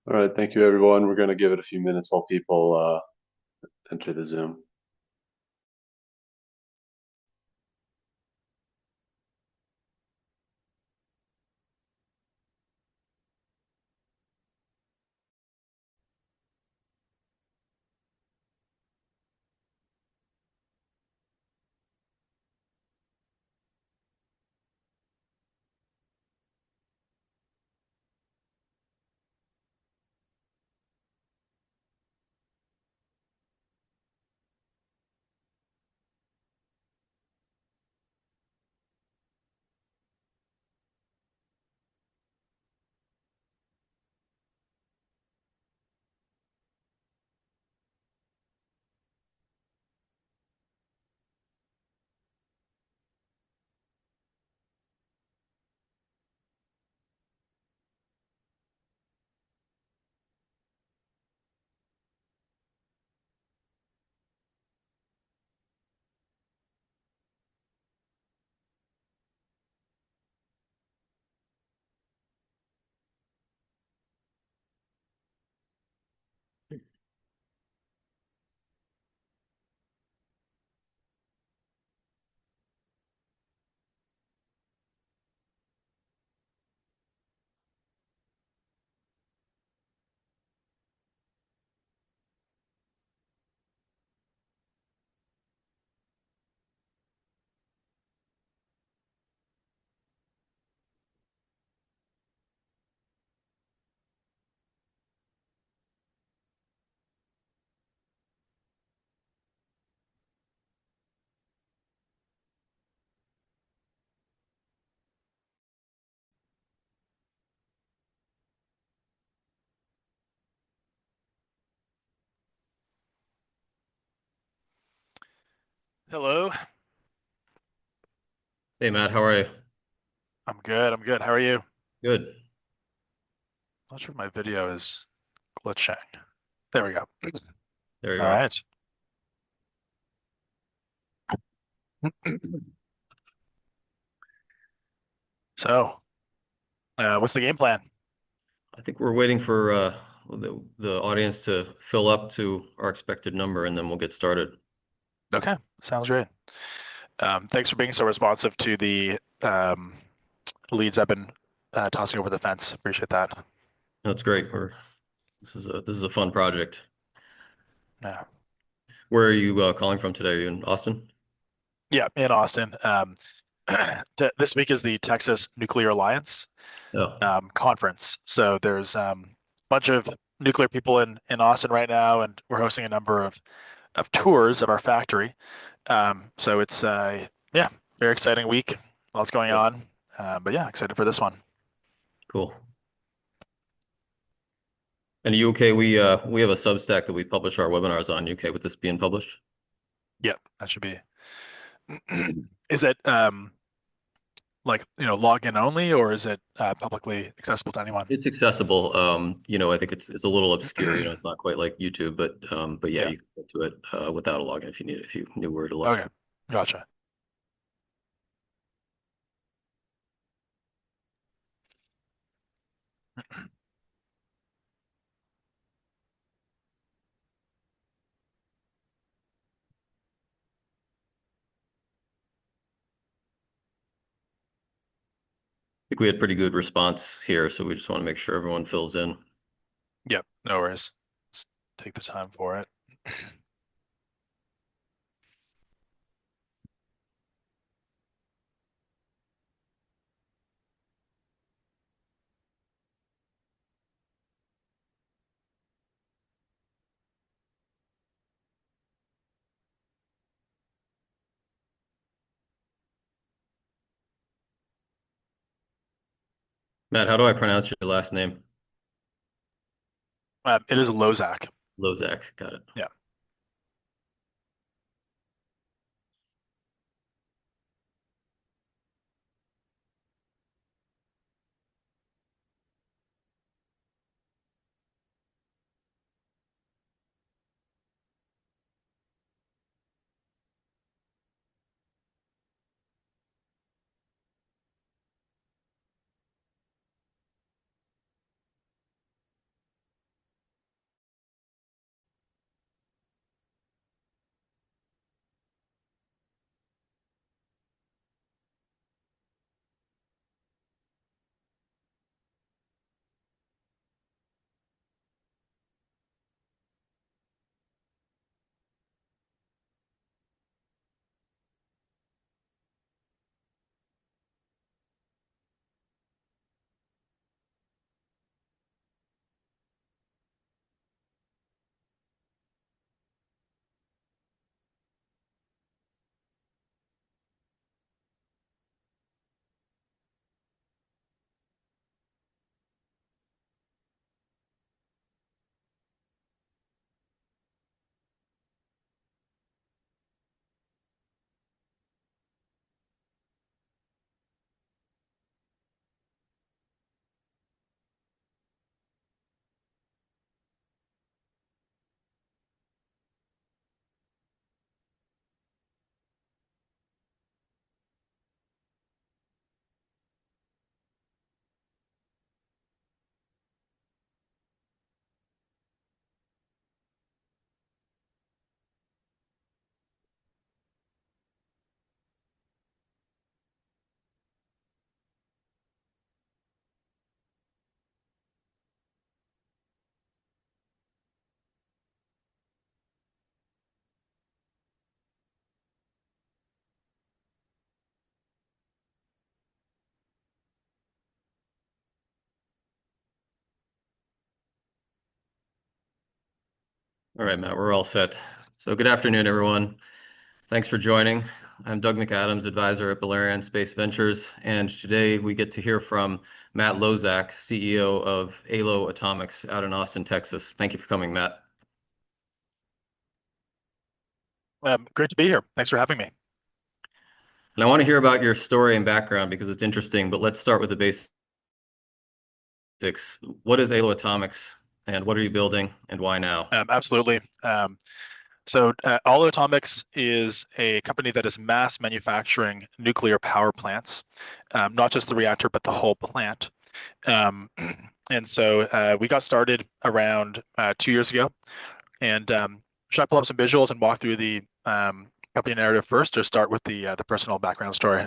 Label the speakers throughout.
Speaker 1: All right, thank you everyone. We're going to give it a few minutes while people enter the Zoom.
Speaker 2: Hello.
Speaker 3: Hey Matt, how are you?
Speaker 2: I'm good. I'm good. How are you?
Speaker 3: Good.
Speaker 2: Not sure if my video is glitching. There we go.
Speaker 3: There you
Speaker 2: All
Speaker 3: are.
Speaker 2: right. So, what's the game plan?
Speaker 3: I think we're waiting for the audience to fill up to our expected number, and then we'll get started.
Speaker 2: Okay, sounds great. Thanks for being so responsive to the leads I've been tossing over the fence. Appreciate that.
Speaker 3: That's great. This is a fun project.
Speaker 2: Yeah.
Speaker 3: Where are you calling from today? Are you in Austin?
Speaker 2: Yeah, in Austin. This week is the Texas Nuclear Alliance
Speaker 3: Oh,
Speaker 2: conference. So there's a bunch of nuclear people in Austin right now, and we're hosting a number of tours of our factory. So it's yeah, very exciting week. Lots going
Speaker 3: cool.
Speaker 2: on. But yeah, excited for this one.
Speaker 3: Cool. And are you okay? We have a Substack that we publish our webinars on. You okay with this being published?
Speaker 2: Yep, that should be. Is it like login only, or is it publicly accessible to anyone?
Speaker 3: It's accessible. I think it's a little obscure. It's not quite like YouTube, but yeah,
Speaker 2: Yeah.
Speaker 3: you can get to it without a login if you knew where to look.
Speaker 2: Okay. Gotcha.
Speaker 3: Think we had pretty good response here, so we just want to make sure everyone fills in.
Speaker 2: Yep. No worries. Just take the time for it.
Speaker 3: Matt, how do I pronounce your last name?
Speaker 2: It is Lozak.
Speaker 3: Lozak. Got it.
Speaker 2: Yeah.
Speaker 3: All right, Matt, we're all set. So good afternoon, everyone. Thanks for joining. I'm Doug McAdams, advisor at Balerion Space Ventures, and today we get to hear from Matt Lozak, CEO of Aalo Atomics out in Austin, Texas. Thank you for coming, Matt.
Speaker 2: Great to be here. Thanks for having me.
Speaker 3: And I want to hear about your story and background because it's interesting, but let's start with the basics. What is Aalo Atomics and what are you building and why now?
Speaker 2: Absolutely. So Aalo Atomics is a company that is mass manufacturing nuclear power plants, not just the reactor, but the whole plant. And so we got started around 2 years ago. And should I pull up some visuals and walk through the company narrative first, or start with the personal background story?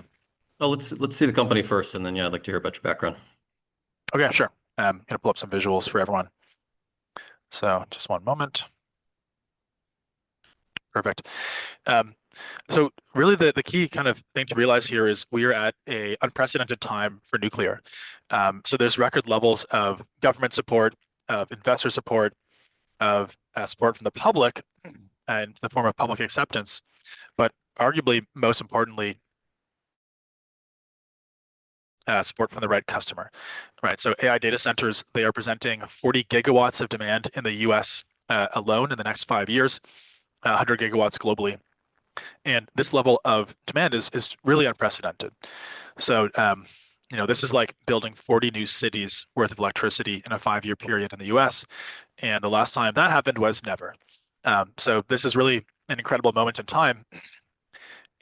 Speaker 3: Oh, let's see the company first, and then yeah, I'd like to hear about your background.
Speaker 2: Okay, sure. Gonna pull up some visuals for everyone. So just one moment. Perfect. So really the key kind of thing to realize here is we are at a unprecedented time for nuclear. So there's record levels of government support, of investor support, of support from the public in the form of public acceptance, but arguably most importantly, support from the right customer, right? So AI data centers, they are presenting 40 gigawatts of demand in the US alone in the next 5 years, 100 gigawatts globally. And this level of demand is really unprecedented. So, this is like building 40 new cities worth of electricity in a 5-year period in the US. And the last time that happened was never. So this is really an incredible moment in time.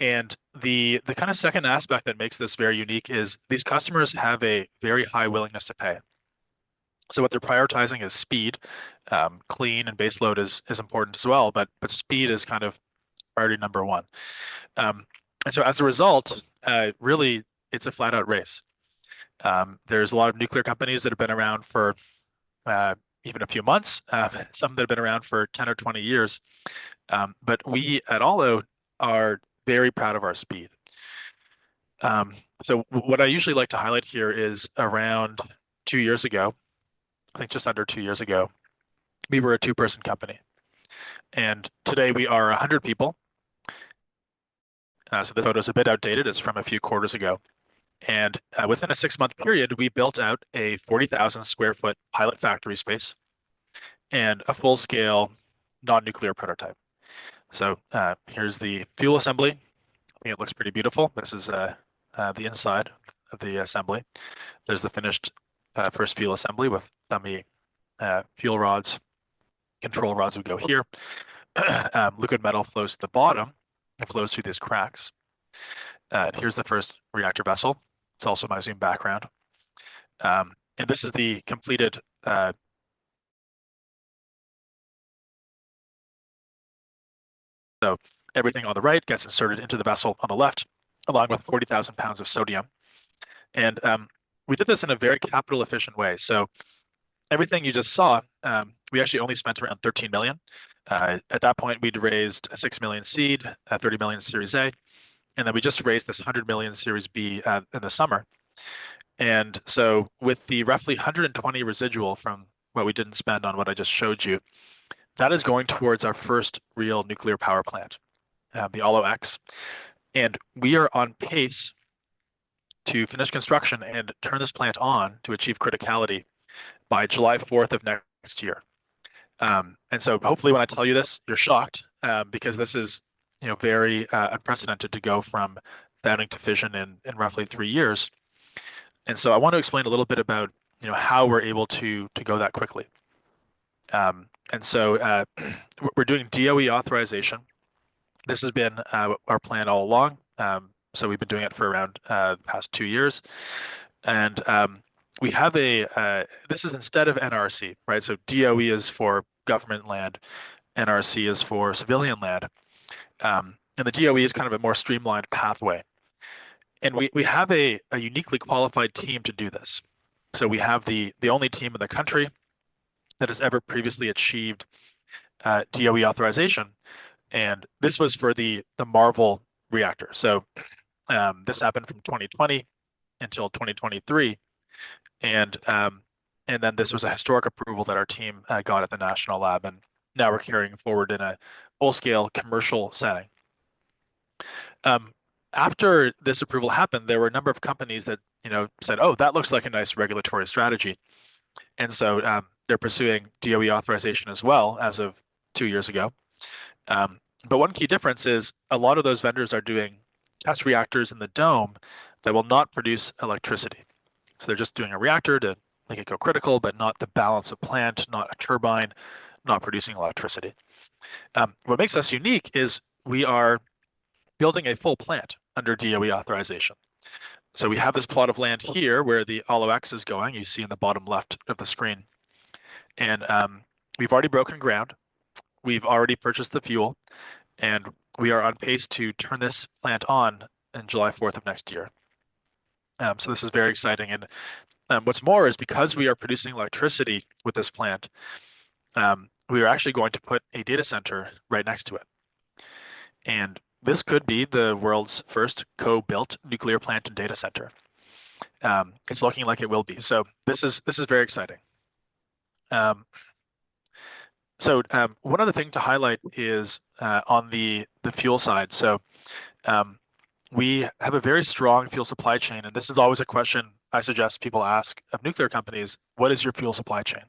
Speaker 2: And the kind of second aspect that makes this very unique is these customers have a very high willingness to pay. So what they're prioritizing is speed. Clean and baseload is important as well, but speed is kind of priority number one. And so as a result, really, it's a flat out race. There's a lot of nuclear companies that have been around for even a few months, some that have been around for 10 or 20 years. But we at Aalo are very proud of our speed. So what I usually like to highlight here is around 2 years ago, I think just under 2 years ago, we were a two-person company. And today we are 100 people. So the photo is a bit outdated. It's from a few quarters ago. And within a 6-month period, we built out a 40,000 square foot pilot factory space and a full-scale non-nuclear prototype. So here's the fuel assembly. I think it looks pretty beautiful. This is the inside of the assembly. There's the finished first fuel assembly with dummy fuel rods. Control rods would go here. Liquid metal flows to the bottom. It flows through these cracks. Here's the first reactor vessel. It's also my Zoom background. And this is the completed so everything on the right gets inserted into the vessel on the left, along with 40,000 pounds of sodium. And we did this in a very capital efficient way. So everything you just saw, we actually only spent around 13 million. At that point, we'd raised a 6 million seed, a 30 million Series A, and then we just raised this 100 million Series B in the summer. And so with the roughly 120 residual from what we didn't spend on what I just showed you, that is going towards our first real nuclear power plant, the Aalo X. And we are on pace to finish construction and turn this plant on to achieve criticality by July 4th of next year. And so hopefully when I tell you this, you're shocked because this is very unprecedented to go from founding to fission in roughly 3 years. And so I want to explain a little bit about how we're able to go that quickly. And so we're doing DOE authorization. This has been our plan all along. So we've been doing it for around the past 2 years. And we have this is instead of NRC, right? So DOE is for government land, NRC is for civilian land. And the DOE is kind of a more streamlined pathway. And we have a uniquely qualified team to do this. So we have the only team in the country that has ever previously achieved DOE authorization. And this was for the Marvel reactor. So this happened from 2020 until 2023. And then this was a historic approval that our team got at the National Lab. And now we're carrying forward in a full-scale commercial setting. After this approval happened, there were a number of companies that said, "Oh, that looks like a nice regulatory strategy," and so they're pursuing DOE authorization as well as of 2 years ago. But one key difference is a lot of those vendors are doing test reactors in the dome that will not produce electricity. So they're just doing a reactor to make it go critical, but not the balance of plant, not a turbine, not producing electricity. What makes us unique is we are building a full plant under DOE authorization. So we have this plot of land here where the Aalo X is going, you see in the bottom left of the screen. And we've already broken ground. We've already purchased the fuel, and we are on pace to turn this plant on July 4th of next year. So this is very exciting. And what's more is because we are producing electricity with this plant, we are actually going to put a data center right next to it. And this could be the world's first co-built nuclear plant and data center. It's looking like it will be. So this is very exciting. So one other thing to highlight is on the fuel side. So we have a very strong fuel supply chain, and this is always a question I suggest people ask of nuclear companies: what is your fuel supply chain?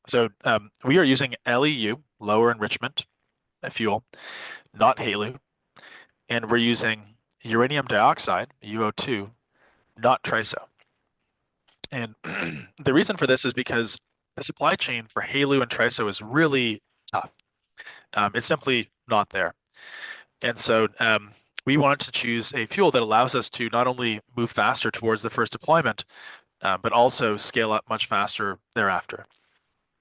Speaker 2: So we are using LEU, lower enrichment fuel, not HALEU, and we're using uranium dioxide, UO2, not TRISO. And the reason for this is because the supply chain for HALEU and TRISO is really tough. It's simply not there. And so we wanted to choose a fuel that allows us to not only move faster towards the first deployment, but also scale up much faster thereafter.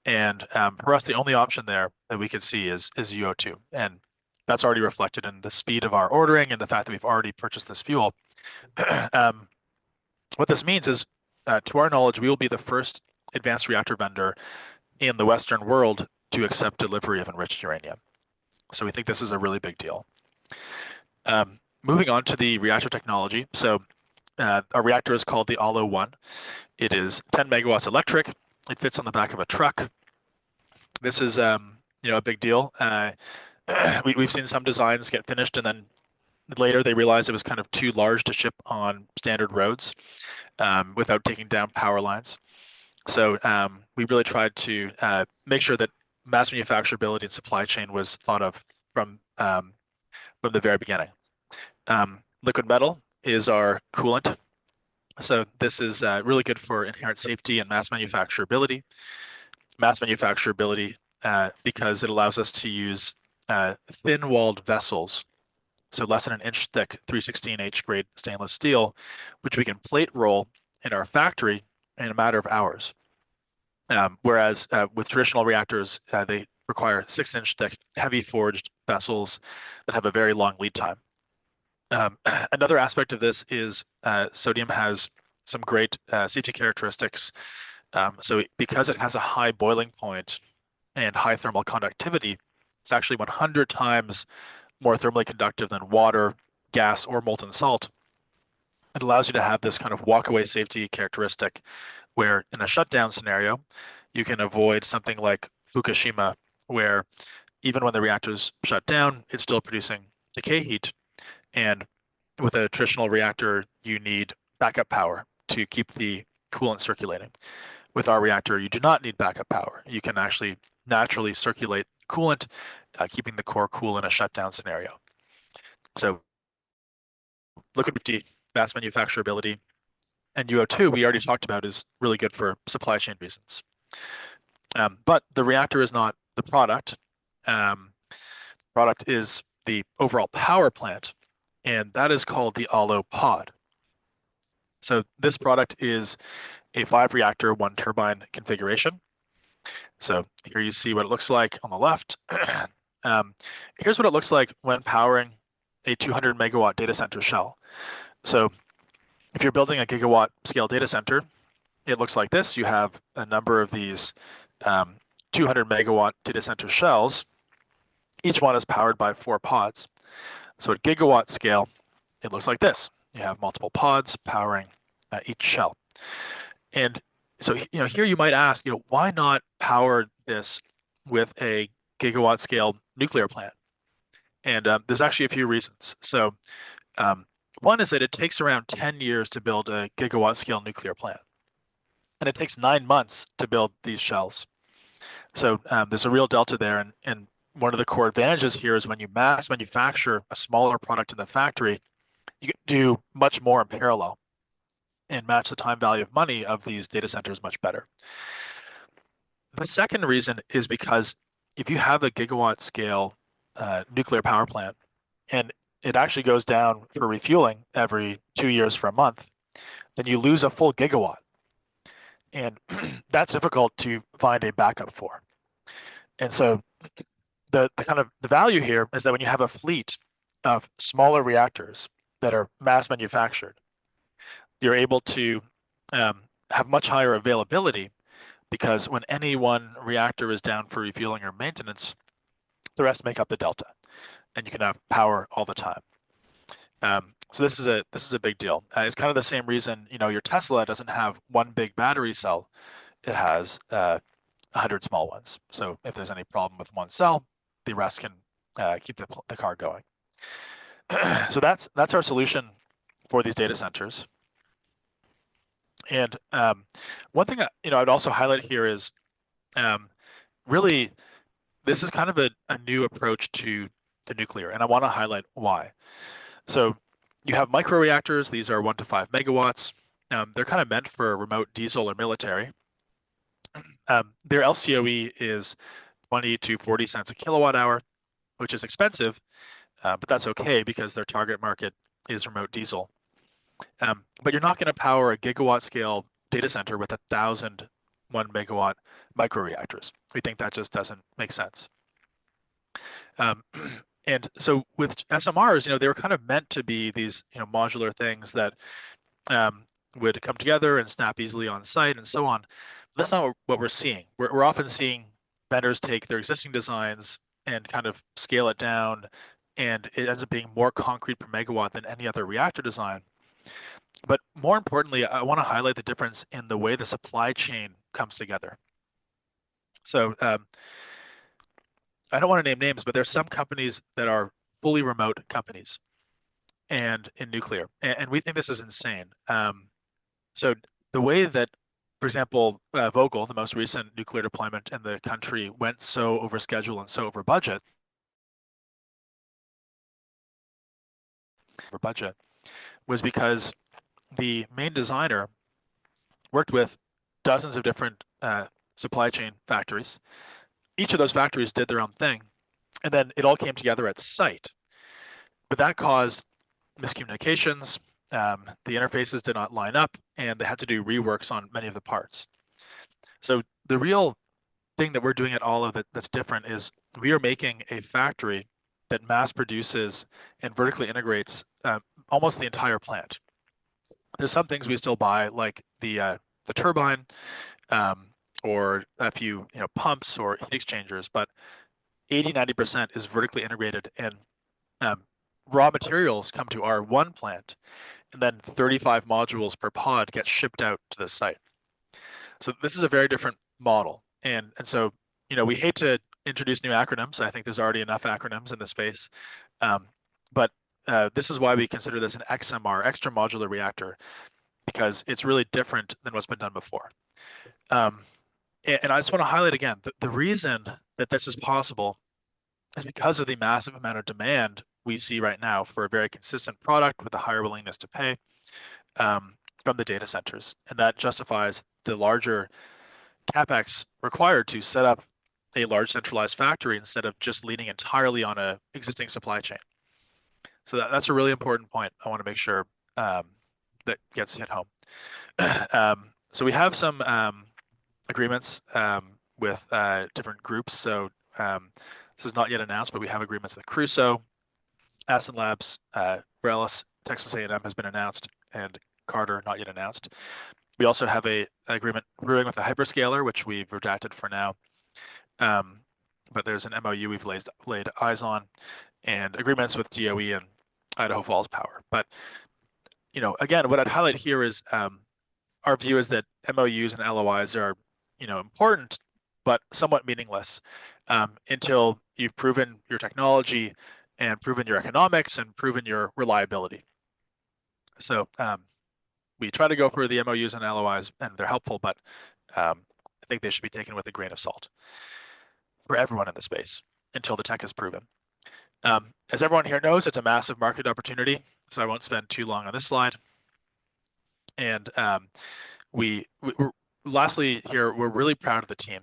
Speaker 2: And for us, the only option there that we could see is UO2. And that's already reflected in the speed of our ordering and the fact that we've already purchased this fuel. What this means is, to our knowledge, we will be the first advanced reactor vendor in the Western world to accept delivery of enriched uranium. So we think this is a really big deal. Moving on to the reactor technology. So our reactor is called the Aalo 1. It is 10 megawatts electric. It fits on the back of a truck. This is a big deal. We've seen some designs get finished and then later they realized it was kind of too large to ship on standard roads without taking down power lines. So we really tried to make sure that mass manufacturability and supply chain was thought of from the very beginning. Liquid metal is our coolant. So this is really good for inherent safety and mass manufacturability. Mass manufacturability because it allows us to use thin-walled vessels, so less than an inch thick 316H grade stainless steel, which we can plate roll in our factory in a matter of hours. Whereas with traditional reactors, they require 6-inch thick, heavy forged vessels that have a very long lead time. Another aspect of this is sodium has some great safety characteristics. So because it has a high boiling point and high thermal conductivity, it's actually 100 times more thermally conductive than water, gas, or molten salt. It allows you to have this kind of walkaway safety characteristic where in a shutdown scenario, you can avoid something like Fukushima, where even when the reactor's shut down, it's still producing decay heat. And with a traditional reactor, you need backup power to keep the coolant circulating. With our reactor, you do not need backup power. You can actually naturally circulate coolant, keeping the core cool in a shutdown scenario. So liquid safety, mass manufacturability, and UO2 we already talked about is really good for supply chain reasons. But the reactor is not the product. Product is the overall power plant, and that is called the Aalo Pod. So this product is a 5-reactor, 1-turbine configuration. So here you see what it looks like on the left. Here's what it looks like when powering a 200 megawatt data center shell. So if you're building a gigawatt scale data center, it looks like this. You have a number of these 200 megawatt data center shells. Each one is powered by 4 pods. So at gigawatt scale, it looks like this. You have multiple pods powering each shell. And so here you might ask, why not power this with a gigawatt scale nuclear plant. And there's actually a few reasons. So one is that it takes around 10 years to build a gigawatt scale nuclear plant. And it takes 9 months to build these shells. So there's a real delta there. And one of the core advantages here is when you mass manufacture a smaller product in the factory, you can do much more in parallel and match the time value of money of these data centers much better. The second reason is because if you have a gigawatt scale nuclear power plant and it actually goes down for refueling every 2 years for a month, then you lose a full gigawatt. And that's difficult to find a backup for. And so the value here is that when you have a fleet of smaller reactors that are mass manufactured, you're able to have much higher availability, because when any one reactor is down for refueling or maintenance, the rest make up the delta, and you can have power all the time. So this is a big deal. It's kind of the same reason, your Tesla doesn't have one big battery cell; it has 100 small ones. So if there's any problem with one cell, the rest can keep the car going. So that's our solution for these data centers. And one thing I'd also highlight here is really this is kind of a new approach to nuclear, and I want to highlight why. So you have microreactors. These are 1 to 5 megawatts. They're kind of meant for remote diesel or military. Their LCOE is 20 to 40 cents a kilowatt hour, which is expensive, but that's okay because their target market is remote diesel. But you're not going to power a gigawatt scale data center with 1,000 1 megawatt microreactors. We think that just doesn't make sense. And so with SMRs, they were kind of meant to be these, modular things that would come together and snap easily on site and so on. But that's not what we're seeing. We're often seeing vendors take their existing designs and kind of scale it down, and it ends up being more concrete per megawatt than any other reactor design. But more importantly, I want to highlight the difference in the way the supply chain comes together. So I don't want to name names, but there's some companies that are fully remote companies and in nuclear. And we think this is insane. So the way that, for example, Vogtle, the most recent nuclear deployment in the country, went so over schedule and so over budget, was because the main designer worked with dozens of different supply chain factories. Each of those factories did their own thing, and then it all came together at site. But that caused miscommunications. The interfaces did not line up, and they had to do reworks on many of the parts. So the real thing that we're doing at Aalo that's different is we are making a factory that mass produces and vertically integrates almost the entire plant. There's some things we still buy, like the turbine, or a few pumps or heat exchangers, but 80-90% is vertically integrated, and raw materials come to our one plant, and then 35 modules per pod get shipped out to the site. So this is a very different model, and so we hate to introduce new acronyms. I think there's already enough acronyms in the space, but this is why we consider this an XMR, extra modular reactor, because it's really different than what's been done before. And I just want to highlight again, the reason that this is possible is because of the massive amount of demand we see right now for a very consistent product with a higher willingness to pay from the data centers. And that justifies the larger CapEx required to set up a large centralized factory instead of just leaning entirely on an existing supply chain. So that's a really important point I want to make sure that gets hit home. So we have some agreements with different groups. So this is not yet announced, but we have agreements with Crusoe, Aston Labs, Relic, Texas A&M has been announced, and Carter not yet announced. We also have an agreement brewing with a hyperscaler, which we've redacted for now. But there's an MOU we've laid eyes on, and agreements with DOE and Idaho Falls Power. But again, what I'd highlight here is our view is that MOUs and LOIs are important, but somewhat meaningless. until you've proven your technology and proven your economics and proven your reliability. So we try to go for the MOUs and LOIs, and they're helpful, but I think they should be taken with a grain of salt for everyone in the space until the tech is proven. As everyone here knows, it's a massive market opportunity, so I won't spend too long on this slide. And lastly here, we're really proud of the team.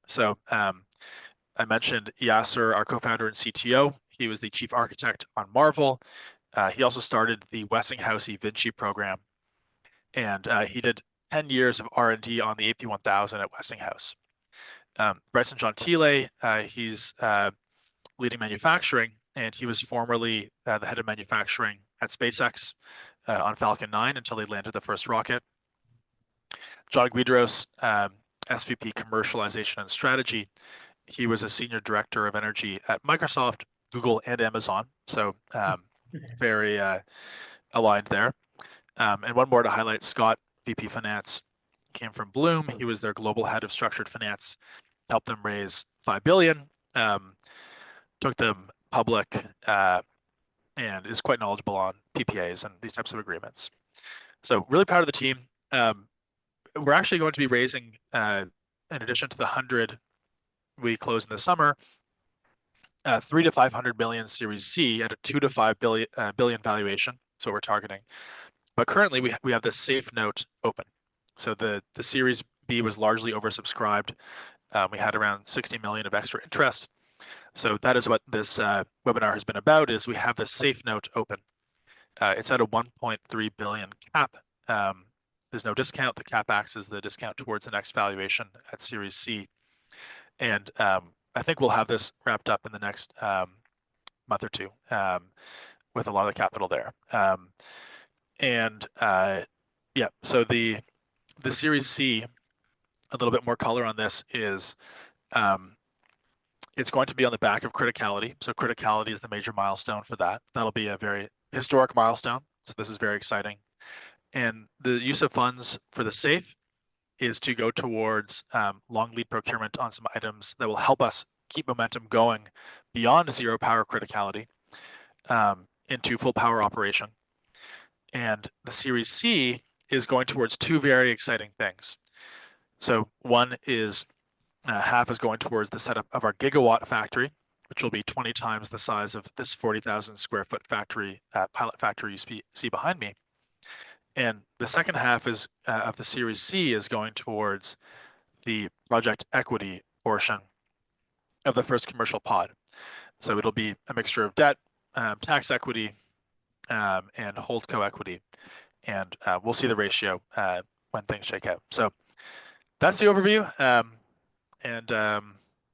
Speaker 2: So I mentioned Yasser, our co-founder and CTO. He was the chief architect on Marvel. He also started the Westinghouse eVinci program, and he did 10 years of R&D on the AP1000 at Westinghouse. Bryson Gentile, he's leading manufacturing, and he was formerly the head of manufacturing at SpaceX on Falcon 9 until they landed the first rocket. John Guidros, SVP Commercialization and Strategy. He was a senior director of energy at Microsoft, Google, and Amazon. So very aligned there. And one more to highlight, Scott, VP Finance, came from Bloom. He was their global head of structured finance, helped them raise $5 billion, took them public, and is quite knowledgeable on PPAs and these types of agreements. So really proud of the team. We're actually going to be raising, in addition to the 100 we close in the summer, 3 to 500 million Series C at a 2 to 5 billion valuation. So we're targeting. But currently we have this safe note open. So the Series B was largely oversubscribed. We had around 60 million of extra interest. So that is what this webinar has been about, is we have this safe note open. It's at a 1.3 billion cap. There's no discount. The cap acts as the discount towards the next valuation at Series C. And I think we'll have this wrapped up in the next month or two with a lot of the capital there. Yeah, so the Series C, a little bit more color on this is it's going to be on the back of criticality. So criticality is the major milestone for that. That'll be a very historic milestone. So this is very exciting. And the use of funds for the safe is to go towards long lead procurement on some items that will help us keep momentum going beyond zero power criticality into full power operation. And the Series C is going towards two very exciting things. So one is half is going towards the setup of our gigawatt factory, which will be 20 times the size of this 40,000 square foot factory, pilot factory you see behind me. And the second half is of the Series C is going towards the project equity portion of the first commercial pod. So it'll be a mixture of debt, tax equity, and holdco equity. And we'll see the ratio when things shake out. So that's the overview.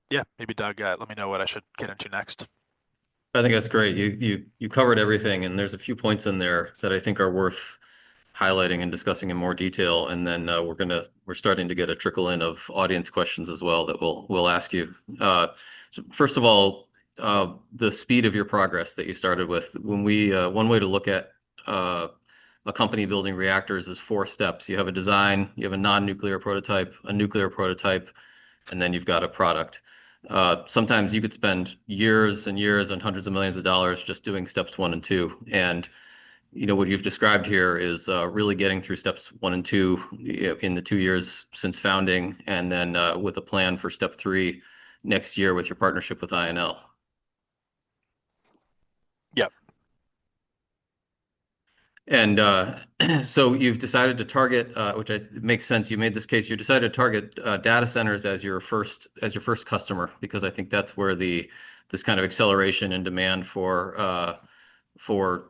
Speaker 2: Yeah, maybe Doug, let me know what I should get into next.
Speaker 3: I think that's great. You covered everything, and there's a few points in there that I think are worth highlighting and discussing in more detail. And then we're starting to get a trickle in of audience questions as well that we'll ask you. So first of all, the speed of your progress that you started with. When one way to look at a company building reactors is 4 steps. You have a design, you have a non-nuclear prototype, a nuclear prototype, and then you've got a product. Sometimes you could spend years and years and hundreds of millions of dollars just doing steps 1 and 2. And what you've described here is really getting through steps 1 and 2 in the 2 years since founding, and then with a plan for step 3 next year with your partnership with INL.
Speaker 2: Yep.
Speaker 3: And so you've decided to target, which makes sense. You made this case. You decided to target data centers as your first customer, because I think that's where this kind of acceleration and demand for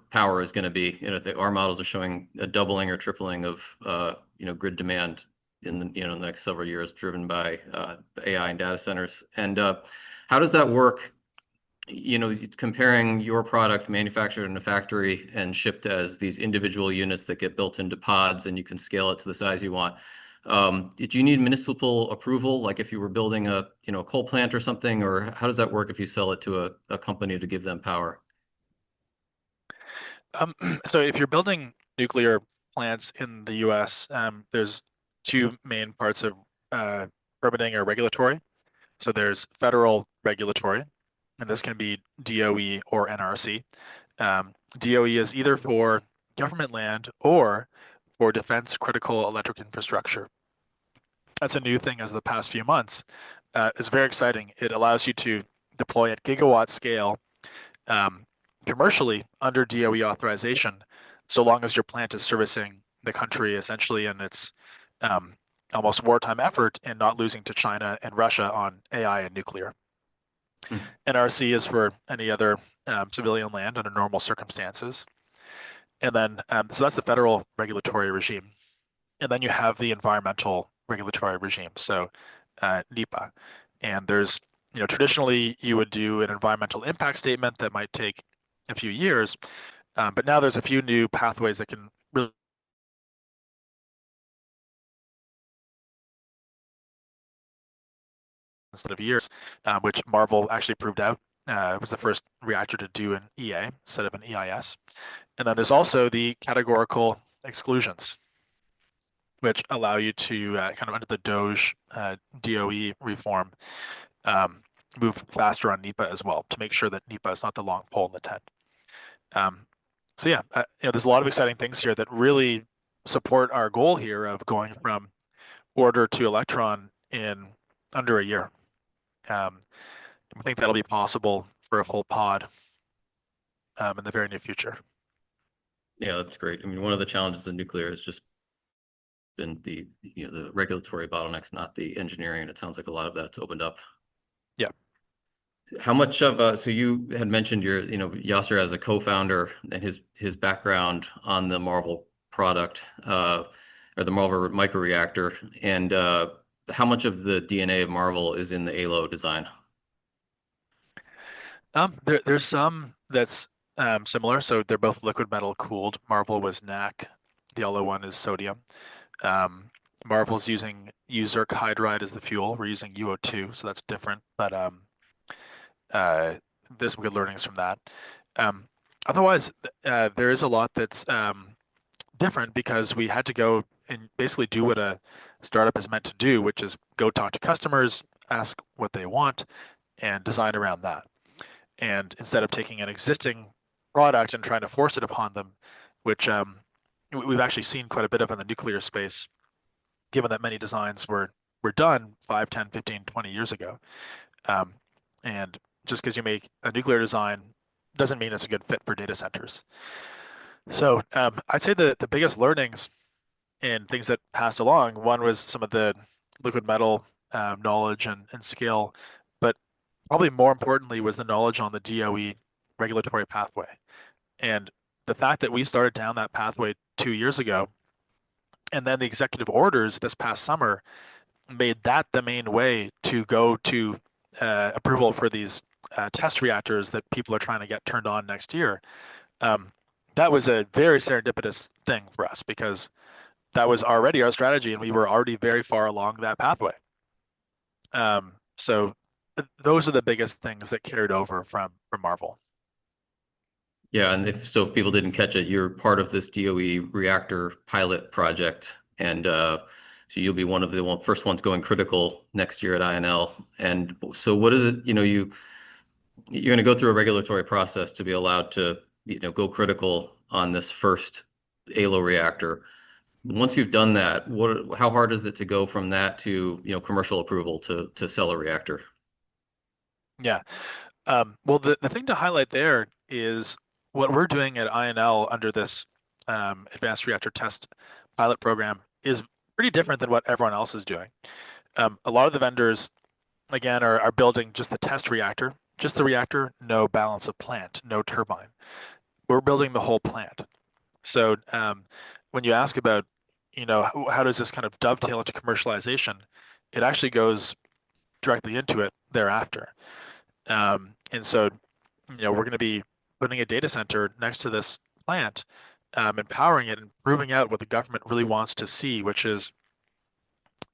Speaker 3: power is going to be. Our models are showing a doubling or tripling of grid demand in the next several years, driven by AI and data centers. And how does that work? Comparing your product manufactured in a factory and shipped as these individual units that get built into pods, and you can scale it to the size you want. Did you need municipal approval, like if you were building a coal plant or something, or how does that work if you sell it to a company to give them power?
Speaker 2: So if you're building nuclear plants in the US, there's 2 main parts of permitting or regulatory. So there's federal regulatory, and this can be DOE or NRC. DOE is either for government land or for defense critical electric infrastructure. That's a new thing as of the past few months. It's very exciting. It allows you to deploy at gigawatt scale um, commercially under DOE authorization, so long as your plant is servicing the country essentially in its um, almost wartime effort and not losing to China and Russia on AI and nuclear.
Speaker 3: Hmm.
Speaker 2: NRC is for any other civilian land under normal circumstances. And then, so that's the federal regulatory regime. And then you have the environmental regulatory regime, so NEPA. And there's, traditionally you would do an environmental impact statement that might take a few years, but now there's a few new pathways that can really instead of years, which Marvel actually proved out. It was the first reactor to do an EA instead of an EIS. And then there's also the categorical exclusions, which allow you to kind of under the DOGE DOE reform, move faster on NEPA as well to make sure that NEPA is not the long pole in the tent. So yeah, there's a lot of exciting things here that really support our goal here of going from order to electron in under a year. I think that'll be possible for a full pod in the very near future.
Speaker 3: Yeah, that's great. I mean, one of the challenges in nuclear has just been the regulatory bottlenecks, not the engineering. And it sounds like a lot of that's opened up.
Speaker 2: Yeah.
Speaker 3: How much of so you had mentioned Yasser as a co-founder and his background on the Marvel product or the Marvel microreactor, and how much of the DNA of Marvel is in the Aalo design?
Speaker 2: There's some that's similar. So they're both liquid metal cooled. Marvel was NAC. The Aalo one is sodium. Marvel's using zirc hydride as the fuel. We're using UO2, so that's different. But there's some good learnings from that. Otherwise, there is a lot that's different because we had to go and basically do what a startup is meant to do, which is go talk to customers, ask what they want, and design around that. And instead of taking an existing product and trying to force it upon them, which we've actually seen quite a bit of in the nuclear space, given that many designs were done 5, 10, 15, 20 years ago. And just because you make a nuclear design doesn't mean it's a good fit for data centers. So I'd say the biggest learnings and things that passed along, one was some of the liquid metal knowledge and skill, but probably more importantly was the knowledge on the DOE regulatory pathway. And the fact that we started down that pathway 2 years ago, and then the executive orders this past summer made that the main way to go to approval for these test reactors that people are trying to get turned on next year. That was a very serendipitous thing for us because that was already our strategy and we were already very far along that pathway. So those are the biggest things that carried over from Marvel.
Speaker 3: Yeah, and if people didn't catch it, you're part of this DOE reactor pilot project, and so you'll be one of the first ones going critical next year at INL. And so, what is it? You're going to go through a regulatory process to be allowed to go critical on this first Aalo reactor. Once you've done that, how hard is it to go from that to commercial approval to sell a reactor?
Speaker 2: Yeah. Well, the thing to highlight there is what we're doing at INL under this advanced reactor test pilot program is pretty different than what everyone else is doing. A lot of the vendors, again, are building just the test reactor, just the reactor, no balance of plant, no turbine. We're building the whole plant. So when you ask about, how does this kind of dovetail into commercialization, it actually goes directly into it thereafter. And so, we're going to be putting a data center next to this plant, empowering it and proving out what the government really wants to see, which is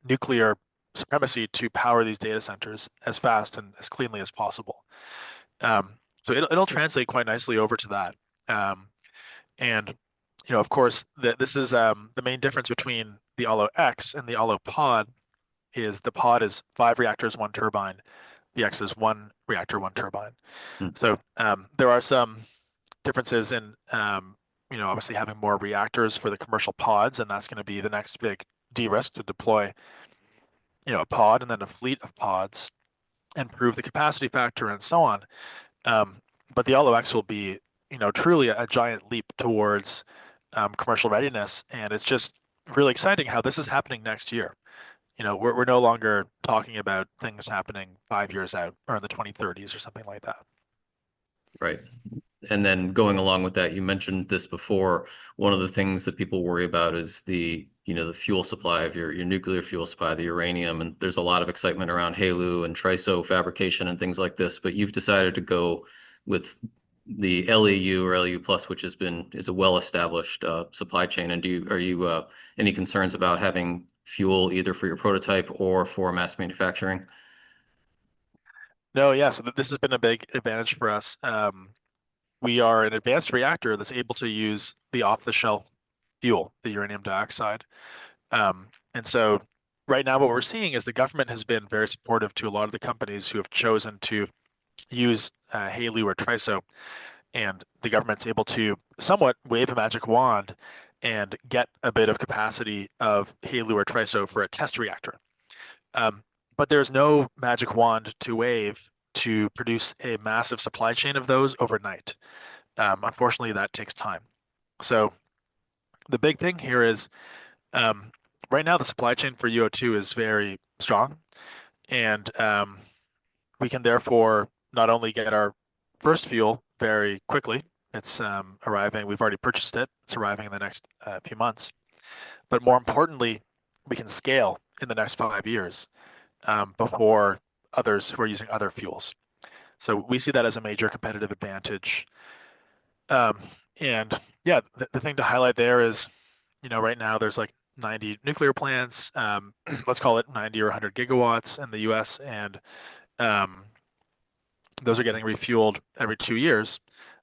Speaker 2: nuclear supremacy to power these data centers as fast and as cleanly as possible. So it'll translate quite nicely over to that. And of course, this is the main difference between the Aalo X and the Aalo Pod is the pod is 5 reactors, 1 turbine. The X is 1 reactor, 1 turbine. So there are some differences in, obviously having more reactors for the commercial pods, and that's going to be the next big de-risk to deploy, a pod and then a fleet of pods and prove the capacity factor and so on. But the Aalo X will be, truly a giant leap towards commercial readiness, and it's just really exciting how this is happening next year. We're no longer talking about things happening 5 years out or in the 2030s or something like that.
Speaker 3: Right. And then going along with that, you mentioned this before. One of the things that people worry about is the fuel supply of your nuclear fuel supply, the uranium. And there's a lot of excitement around HALEU and TRISO fabrication and things like this. But you've decided to go with the LEU or LEU plus, which is a well-established supply chain. And are you any concerns about having fuel either for your prototype or for mass manufacturing?
Speaker 2: No, yeah. So this has been a big advantage for us. We are an advanced reactor that's able to use the off-the-shelf fuel, the uranium dioxide. And so right now what we're seeing is the government has been very supportive to a lot of the companies who have chosen to use HALEU or TRISO, and the government's able to somewhat wave a magic wand and get a bit of capacity of HALEU or TRISO for a test reactor. But there's no magic wand to wave to produce a massive supply chain of those overnight. Unfortunately, that takes time. So the big thing here is right now the supply chain for UO2 is very strong, and we can therefore not only get our first fuel very quickly. It's arriving. We've already purchased it. It's arriving in the next few months. But more importantly, we can scale in the next 5 years before others who are using other fuels. So we see that as a major competitive advantage. And yeah, the thing to highlight there is, right now there's like 90 nuclear plants, let's call it 90 or 100 gigawatts in the US, and those are getting refueled every 2 years.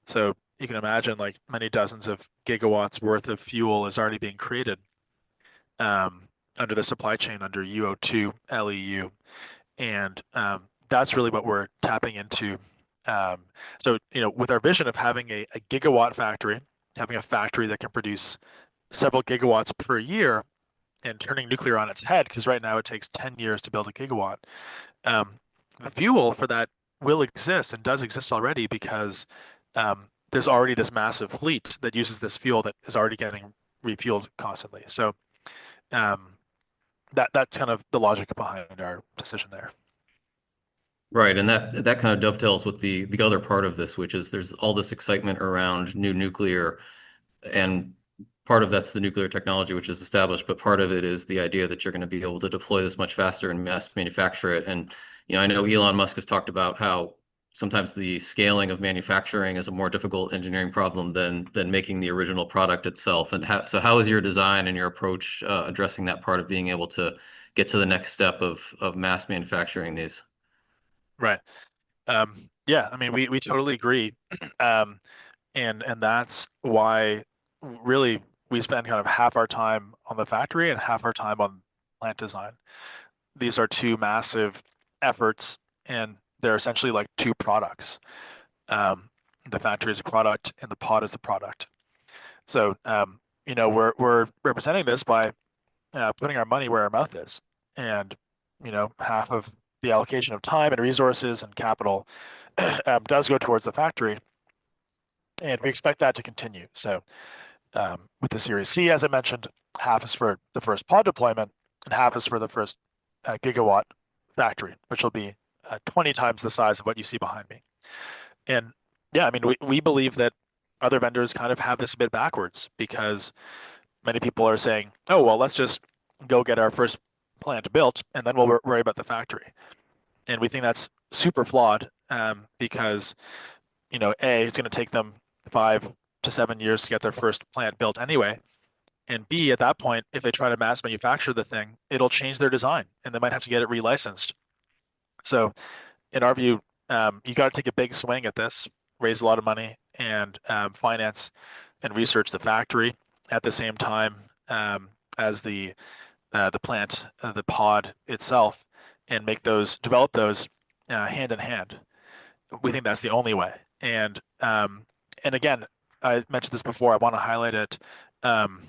Speaker 2: So you can imagine like many dozens of gigawatts worth of fuel is already being created under the supply chain under UO2, LEU. And that's really what we're tapping into. So, with our vision of having a gigawatt factory, having a factory that can produce several gigawatts per year and turning nuclear on its head, because right now it takes 10 years to build a gigawatt. The fuel for that will exist and does exist already because there's already this massive fleet that uses this fuel that is already getting refueled constantly. So that's kind of the logic behind our decision there.
Speaker 3: Right, and that kind of dovetails with the other part of this, which is there's all this excitement around new nuclear, and part of that's the nuclear technology, which is established, but part of it is the idea that you're going to be able to deploy this much faster and mass manufacture it. And I know Elon Musk has talked about how sometimes the scaling of manufacturing is a more difficult engineering problem than making the original product itself. And how is your design and your approach addressing that part of being able to get to the next step of mass manufacturing these?
Speaker 2: Right. Yeah, I mean, we totally agree. And that's why really we spend kind of half our time on the factory and half our time on plant design. These are two massive efforts, and they're essentially like two products. The factory is a product, and the pod is the product. So, we're representing this by putting our money where our mouth is, and half of the allocation of time and resources and capital does go towards the factory, and we expect that to continue. So with the Series C, as I mentioned, half is for the first pod deployment and half is for the first gigawatt factory, which will be 20 times the size of what you see behind me. And yeah, I mean, we believe that other vendors kind of have this a bit backwards because many people are saying, oh, well, let's just go get our first plant built and then we'll worry about the factory. And we think that's super flawed because, A, it's going to take them 5 to 7 years to get their first plant built anyway. And B, at that point, if they try to mass manufacture the thing, it'll change their design and they might have to get it relicensed. So in our view, you got to take a big swing at this, raise a lot of money and finance and research the factory at the same time as the the plant, the pod itself, and develop those hand in hand. We think that's the only way. And again, I mentioned this before. I want to highlight it. Um,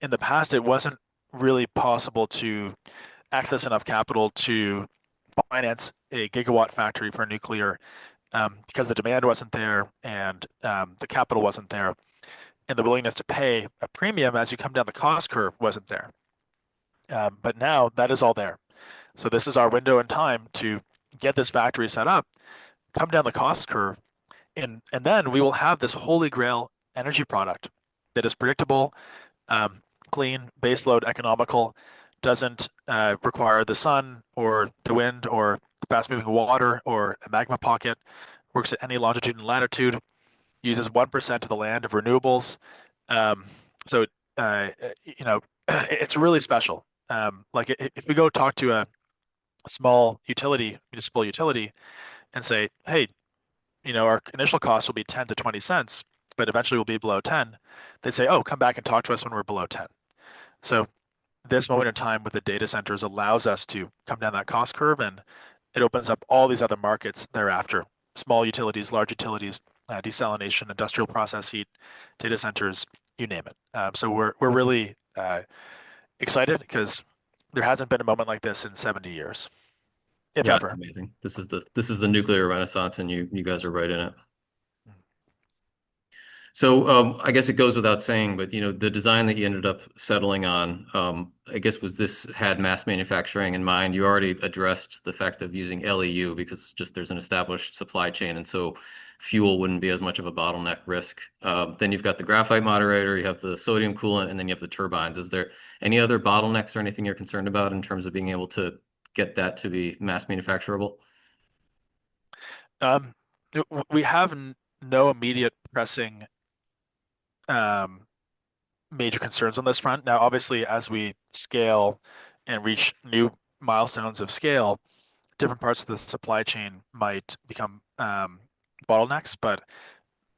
Speaker 2: in the past, it wasn't really possible to access enough capital to finance a gigawatt factory for nuclear because the demand wasn't there and the capital wasn't there, and the willingness to pay a premium as you come down the cost curve wasn't there. But now that is all there. So this is our window in time to get this factory set up, come down the cost curve, and then we will have this holy grail energy product that is predictable, clean, baseload, economical, doesn't require the sun or the wind or fast-moving water or a magma pocket, works at any longitude and latitude, uses 1% of the land of renewables. Um, so, you know, it's really special. Like if we go talk to a small utility, municipal utility, and say, hey, our initial cost will be 10 to 20 cents, but eventually we'll be below 10. They say, oh, come back and talk to us when we're below 10. So this moment in time with the data centers allows us to come down that cost curve, and it opens up all these other markets thereafter. Small utilities, large utilities, desalination, industrial process heat, data centers, you name it. So we're really excited because there hasn't been a moment like this in 70 years, if
Speaker 3: Yeah,
Speaker 2: ever.
Speaker 3: amazing. This is the nuclear renaissance, and you guys are right in it. So I guess it goes without saying, but the design that you ended up settling on, I guess this had mass manufacturing in mind. You already addressed the fact of using LEU because just there's an established supply chain, and so fuel wouldn't be as much of a bottleneck risk. Then you've got the graphite moderator, you have the sodium coolant, and then you have the turbines. Is there any other bottlenecks or anything you're concerned about in terms of being able to get that to be mass manufacturable?
Speaker 2: Um, we have no immediate pressing major concerns on this front. Now, obviously, as we scale and reach new milestones of scale, different parts of the supply chain might become bottlenecks, but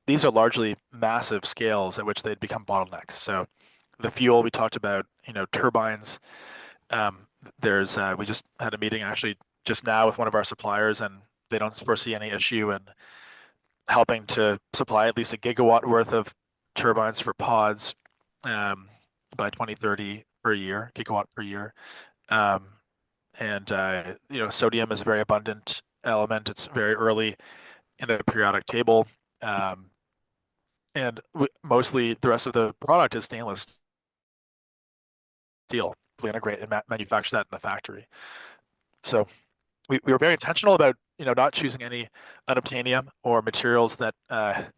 Speaker 2: these are largely massive scales at which they'd become bottlenecks. So the fuel we talked about, turbines. We just had a meeting actually just now with one of our suppliers, and they don't foresee any issue in helping to supply at least a gigawatt worth of turbines for pods by 2030 per year, gigawatt per year. And sodium is a very abundant element. It's very early in the periodic table. And mostly the rest of the product is stainless steel. We integrate and manufacture that in the factory. So we were very intentional about not choosing any unobtainium or materials that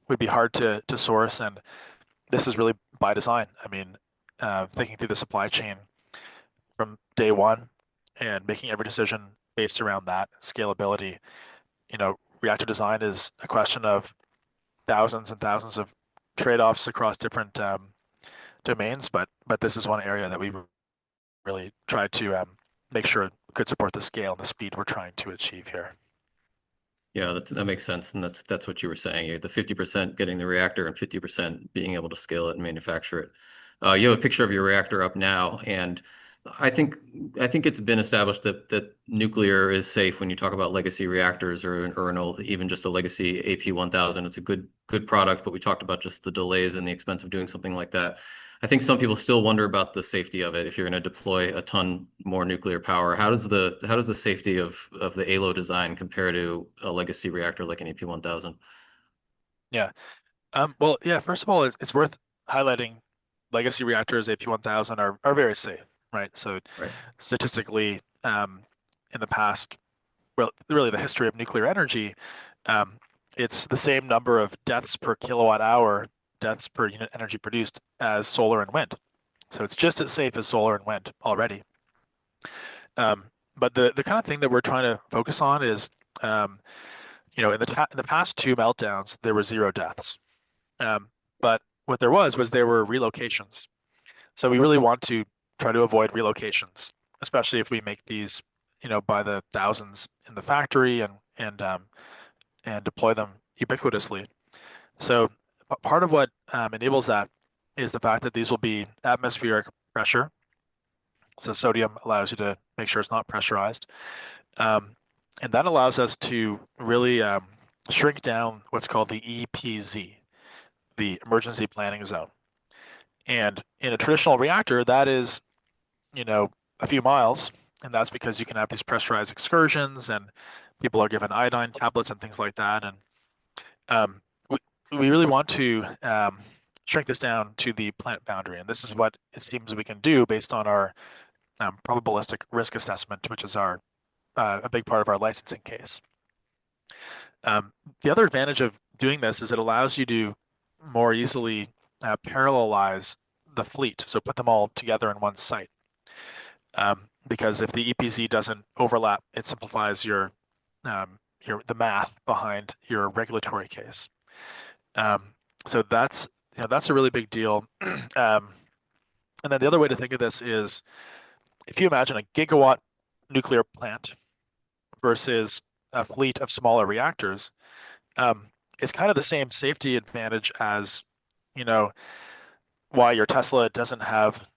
Speaker 2: would be hard to source, and this is really by design. I mean, thinking through the supply chain from day one and making every decision based around that scalability. Reactor design is a question of thousands and thousands of trade-offs across different domains, but this is one area that we really tried to make sure it could support the scale and the speed we're trying to achieve here.
Speaker 3: Yeah, that makes sense, and that's what you were saying. The 50% getting the reactor and 50% being able to scale it and manufacture it. You have a picture of your reactor up now, and I think it's been established that nuclear is safe when you talk about legacy reactors or even just a legacy AP1000. It's a good product, but we talked about just the delays and the expense of doing something like that. I think some people still wonder about the safety of it. If you're going to deploy a ton more nuclear power, how does the safety of the Aalo design compare to a legacy reactor like an AP1000?
Speaker 2: Yeah. Well, yeah. First of all, it's worth highlighting legacy reactors AP1000 are very safe, right? So
Speaker 3: Right.
Speaker 2: statistically, in the past, well, really the history of nuclear energy, it's the same number of deaths per kilowatt hour, deaths per unit energy produced as solar and wind. So it's just as safe as solar and wind already. But the kind of thing that we're trying to focus on is, in the past two meltdowns, there were 0 deaths. But what there was there were relocations. So we really want to try to avoid relocations, especially if we make these, by the thousands in the factory and deploy them ubiquitously. So part of what what enables that is the fact that these will be atmospheric pressure. So sodium allows you to make sure it's not pressurized. And that allows us to really shrink down what's called the EPZ, the emergency planning zone. And in a traditional reactor, that is, a few miles, and that's because you can have these pressurized excursions, and people are given iodine tablets and things like that. And um, we really want to shrink this down to the plant boundary, and this is what it seems we can do based on our probabilistic risk assessment, which is our a big part of our licensing case. The other advantage of doing this is it allows you to more easily parallelize the fleet, so put them all together in one site. Because if the EPZ doesn't overlap, it simplifies the math behind your regulatory case. So that's a really big deal. And then the other way to think of this is, if you imagine a gigawatt nuclear plant versus a fleet of smaller reactors, it's kind of the same safety advantage as, why your Tesla doesn't have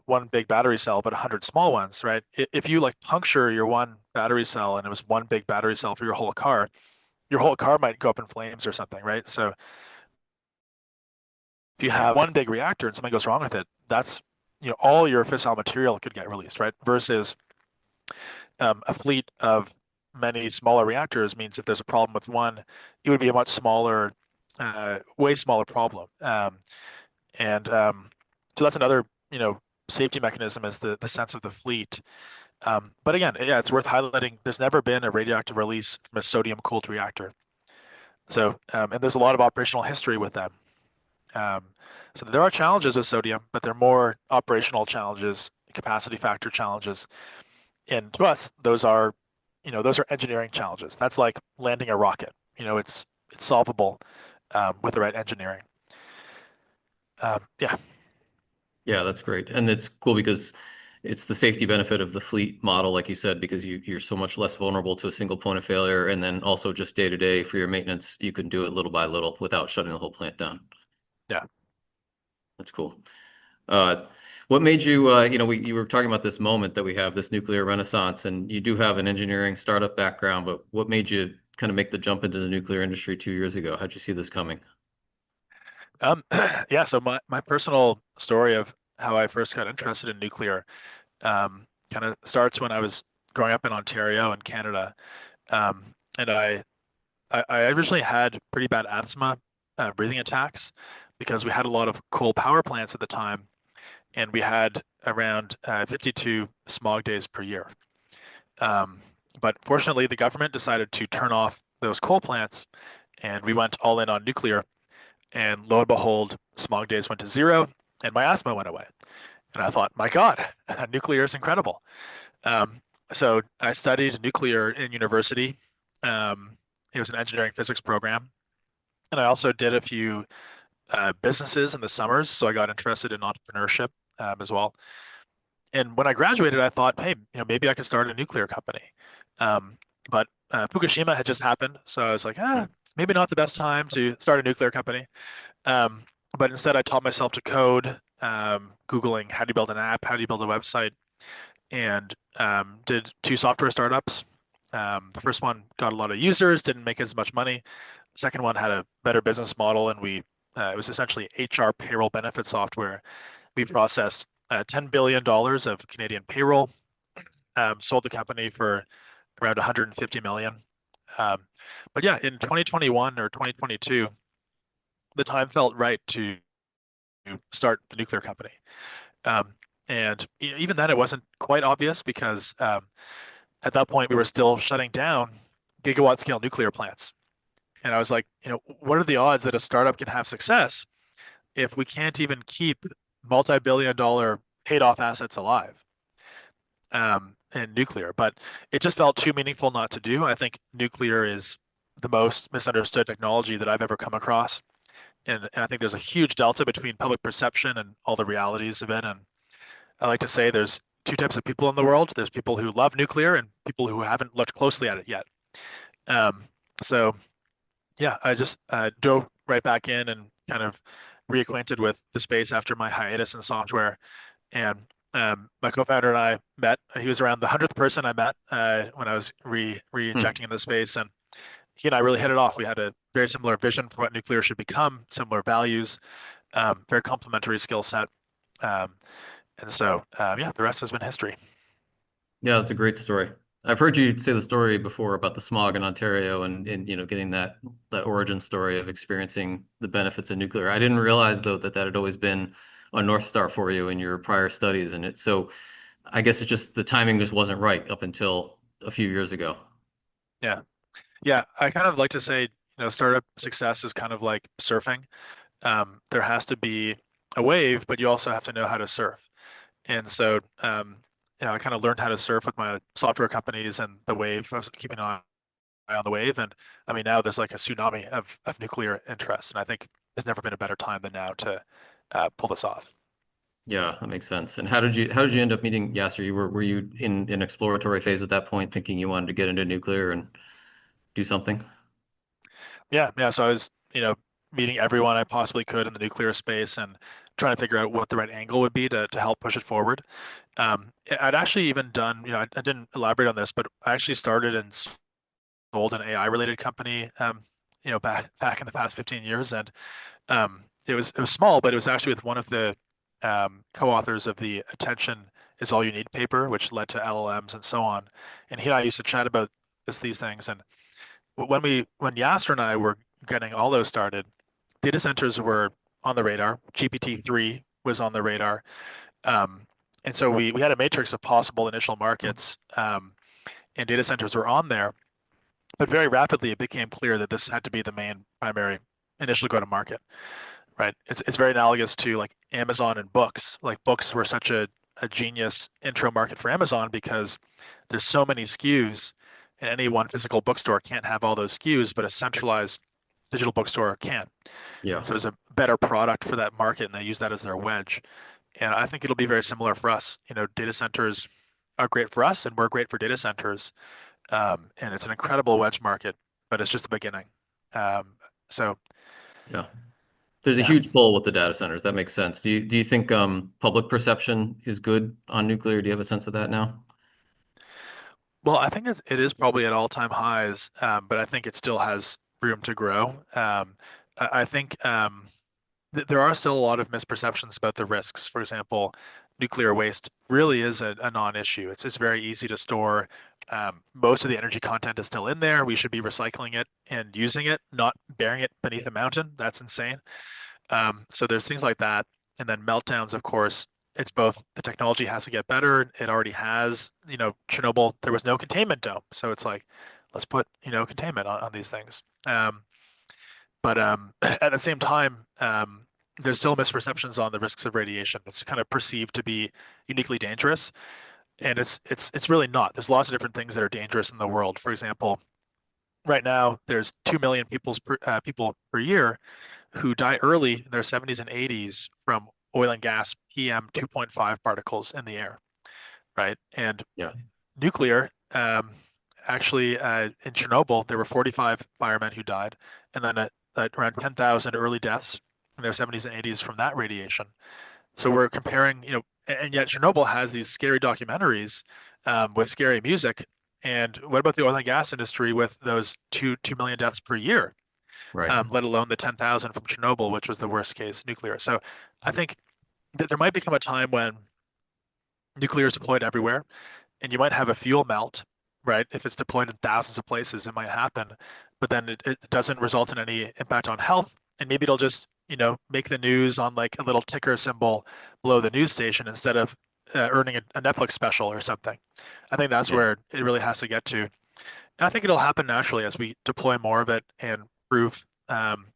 Speaker 2: one big battery cell but 100 small ones, right? If you like puncture your one battery cell and it was one big battery cell for your whole car might go up in flames or something, right? So if you have one big reactor and something goes wrong with it, that's all your fissile material could get released, right? Versus a fleet of many smaller reactors means if there's a problem with one, it would be a much smaller, way smaller problem. So that's another, safety mechanism is the sense of the fleet. But again, yeah, it's worth highlighting. There's never been a radioactive release from a sodium-cooled reactor. So, and there's a lot of operational history with them. So there are challenges with sodium, but they're more operational challenges, capacity factor challenges. And to us, those are engineering challenges. That's like landing a rocket. It's solvable with the right engineering. Yeah.
Speaker 3: Yeah, that's great. And it's cool because it's the safety benefit of the fleet model, like you said, because you're so much less vulnerable to a single point of failure. And then also just day to day for your maintenance, you can do it little by little without shutting the whole plant down.
Speaker 2: Yeah.
Speaker 3: That's cool. What made you, you were talking about this moment that we have, this nuclear renaissance, and you do have an engineering startup background, but what made you kind of make the jump into the nuclear industry 2 years ago? How'd you see this coming?
Speaker 2: Yeah, so my personal story of how I first got interested in nuclear kind of starts when I was growing up in Ontario in Canada. And I originally had pretty bad asthma, breathing attacks, because we had a lot of coal power plants at the time, and we had around 52 smog days per year. But fortunately, the government decided to turn off those coal plants, and we went all in on nuclear. And lo and behold, smog days went to zero, and my asthma went away. And I thought, my God, nuclear is incredible. So I studied nuclear in university. It was an engineering physics program. And I also did a few businesses in the summers. So I got interested in entrepreneurship as well. And when I graduated, I thought, hey, maybe I could start a nuclear company. But Fukushima had just happened. So I was like, maybe not the best time to start a nuclear company. But instead, I taught myself to code, Googling how do you build an app, how do you build a website, and did 2 software startups. The first one got a lot of users, didn't make as much money. The second one had a better business model, and it was essentially HR payroll benefit software. We processed $10 billion of Canadian payroll, sold the company for around 150 million. But yeah, in 2021 or 2022, the time felt right to start the nuclear company. And even then, it wasn't quite obvious because at that point, we were still shutting down gigawatt scale nuclear plants. And I was like, what are the odds that a startup can have success if we can't even keep multi-billion-dollar paid-off assets alive in nuclear? But it just felt too meaningful not to do. I think nuclear is the most misunderstood technology that I've ever come across. And I think there's a huge delta between public perception and all the realities of it. And I like to say there's 2 types of people in the world. There's people who love nuclear and people who haven't looked closely at it yet. So yeah, I just dove right back in and kind of reacquainted with the space after my hiatus in software. And My co-founder and I met. He was around the 100th person I met when I was re-injecting into space, and he and I really hit it off. We had a very similar vision for what nuclear should become, similar values, very complementary skill set, um, and so yeah, the rest has been history.
Speaker 3: Yeah, that's a great story. I've heard you say the story before about the smog in Ontario and getting that origin story of experiencing the benefits of nuclear. I didn't realize though that had always been a North Star for you in your prior studies, and it so I guess it's just the timing just wasn't right up until a few years ago.
Speaker 2: Yeah, yeah. I kind of like to say, startup success is kind of like surfing. There has to be a wave, but you also have to know how to surf. And so, I kind of learned how to surf with my software companies and the wave. I was keeping an eye on the wave, and I mean now there's like a tsunami of nuclear interest, and I think there's never been a better time than now to pull this off.
Speaker 3: Yeah, that makes sense. And how did you end up meeting Yasser? Were you in an exploratory phase at that point, thinking you wanted to get into nuclear and do something?
Speaker 2: Yeah, yeah. So I was, meeting everyone I possibly could in the nuclear space and trying to figure out what the right angle would be to help push it forward. I'd actually even done, I didn't elaborate on this, but I actually started and sold an AI related company, back in the past 15 years, and it was small, but it was actually with one of the co-authors of the Attention is All You Need paper, which led to LLMs and so on. And he and I used to chat about these things, and when Yasser and I were getting all those started, data centers were on the radar. GPT-3 was on the radar. Um, and so we had a matrix of possible initial markets, and data centers were on there. But very rapidly, it became clear that this had to be the main primary initial go to market, right? It's very analogous to like Amazon and books. Like books were such a genius intro market for Amazon because there's so many SKUs, and any one physical bookstore can't have all those SKUs, but a centralized digital bookstore can.
Speaker 3: Yeah.
Speaker 2: And so it's a better product for that market, and they use that as their wedge. And I think it'll be very similar for us. Data centers are great for us, and we're great for data centers. And it's an incredible wedge market, but it's just the beginning. Um, so
Speaker 3: Yeah. There's a
Speaker 2: yeah,
Speaker 3: huge pull with the data centers. That makes sense. Do you think public perception is good on nuclear? Do you have a sense of that now?
Speaker 2: well, I think it is probably at all-time highs, but I think it still has room to grow. I think there are still a lot of misperceptions about the risks. For example, nuclear waste really is a non-issue. It's very easy to store. Most of the energy content is still in there. We should be recycling it and using it, not burying it beneath a mountain. That's insane. So there's things like that. And then meltdowns, of course, it's both the technology has to get better. It already has, Chernobyl, there was no containment dome. So it's like, let's put, containment on these things. But at the same time, there's still misperceptions on the risks of radiation. It's kind of perceived to be uniquely dangerous, and it's really not. There's lots of different things that are dangerous in the world. For example, right now there's 2 million people per year who die early in their 70s and 80s from oil and gas PM 2.5 particles in the air, right? And
Speaker 3: Yeah.
Speaker 2: nuclear, actually, in Chernobyl, there were 45 firemen who died, and then around 10,000 early deaths in their 70s and 80s from that radiation. So we're comparing, and yet Chernobyl has these scary documentaries with scary music. And what about the oil and gas industry with those 2 million deaths per year,
Speaker 3: Right.
Speaker 2: let alone the 10,000 from Chernobyl, which was the worst case nuclear. So I think that there might become a time when nuclear is deployed everywhere, and you might have a fuel melt, right? If it's deployed in thousands of places, it might happen, but then it doesn't result in any impact on health. And maybe it'll just, make the news on like a little ticker symbol below the news station instead of earning a Netflix special or something. I think that's
Speaker 3: Yeah.
Speaker 2: where it really has to get to. And I think it'll happen naturally as we deploy more of it and prove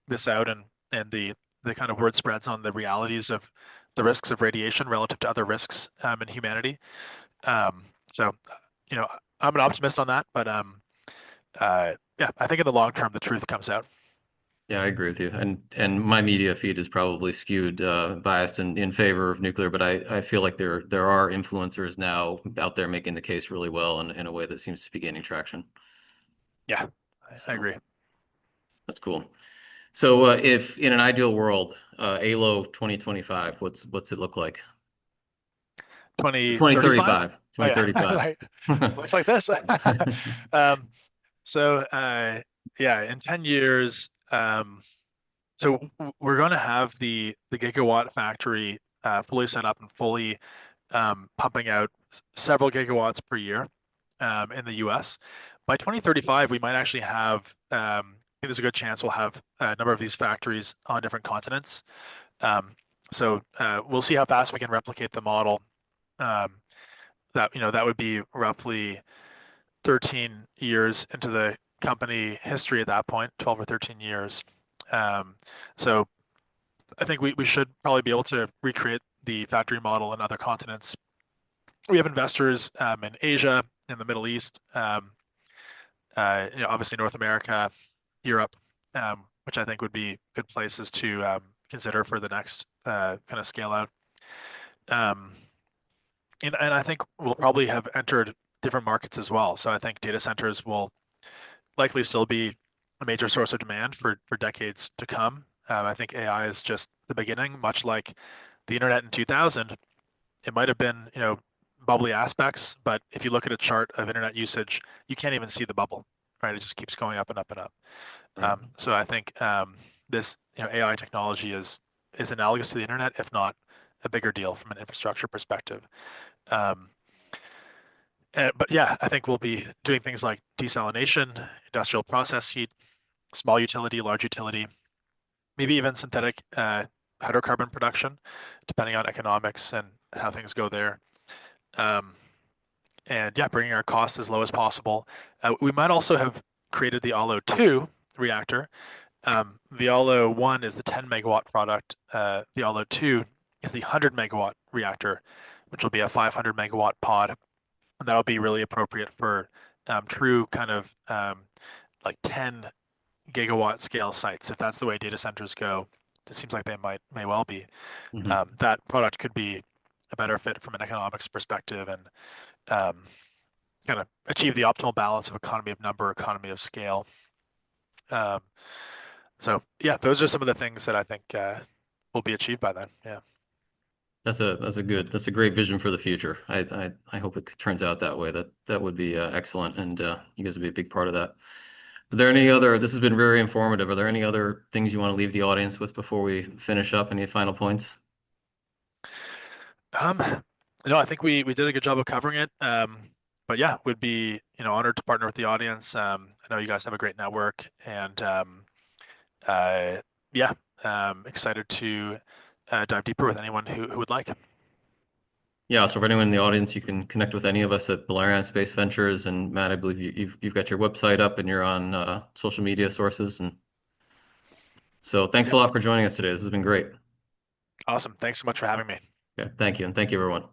Speaker 2: this out, and the kind of word spreads on the realities of the risks of radiation relative to other risks in humanity. So, you know, I'm an optimist on that, but yeah, I think in the long term the truth comes out.
Speaker 3: Yeah, I agree with you. And my media feed is probably skewed, biased in favor of nuclear, but I feel like there are influencers now out there making the case really well in a way that seems to be gaining traction.
Speaker 2: Yeah, I
Speaker 3: So
Speaker 2: agree.
Speaker 3: that's cool. So if in an ideal world, ALO 2025, what's it look like?
Speaker 2: 2035?
Speaker 3: 2035.
Speaker 2: Oh yeah,
Speaker 3: 2035.
Speaker 2: right. Looks like this. Um, so yeah, in 10 years, we're going to have the gigawatt factory fully set up and fully pumping out several gigawatts per year in the US. By 2035, we might actually have, I think there's a good chance we'll have a number of these factories on different continents. We'll see how fast we can replicate the model. Um, that would be roughly 13 years into the company history at that point, 12 or 13 years. Um, so I think we should probably be able to recreate the factory model in other continents. We have investors in Asia, in the Middle East, obviously North America, Europe, which I think would be good places to consider for the next kind of scale out. Um, and I think we'll probably have entered different markets as well. So I think data centers will likely still be a major source of demand for decades to come. I think AI is just the beginning, much like the internet in 2000. It might have been, bubbly aspects, but if you look at a chart of internet usage, you can't even see the bubble, right? It just keeps going up and up and up.
Speaker 3: Right.
Speaker 2: So I think this, AI technology is analogous to the internet, if not a bigger deal from an infrastructure perspective. Um, but yeah, I think we'll be doing things like desalination, industrial process heat, small utility, large utility, maybe even synthetic hydrocarbon production, depending on economics and how things go there. Um, and yeah, bringing our costs as low as possible. We might also have created the Aalo 2 reactor. The Aalo 1 is the 10 megawatt product. The Aalo 2 is the 100 megawatt reactor, which will be a 500 megawatt pod. And that'll be really appropriate for true kind of like 10 gigawatt scale sites. If that's the way data centers go, it seems like they may well be.
Speaker 3: Mhm.
Speaker 2: That product could be a better fit from an economics perspective and kind of achieve the optimal balance of economy of number, economy of scale. Um, yeah, those are some of the things that I think will be achieved by then. Yeah.
Speaker 3: That's a great vision for the future. I hope it turns out that way. That would be excellent, and you guys would be a big part of that. Are there any other? This has been very informative. Are there any other things you want to leave the audience with before we finish up? Any final points?
Speaker 2: Um, no, I think we did a good job of covering it. But yeah, would be honored to partner with the audience. I know you guys have a great network, and uh, yeah, excited to dive deeper with anyone who would like.
Speaker 3: Yeah, so for anyone in the audience, you can connect with any of us at Balerion Space Ventures. And Matt, I believe you've got your website up and you're on social media sources. And so thanks a
Speaker 2: Yep.
Speaker 3: lot for joining us today. This has been great.
Speaker 2: Awesome. Thanks so much for having me.
Speaker 3: Yeah, thank you. And thank you, everyone.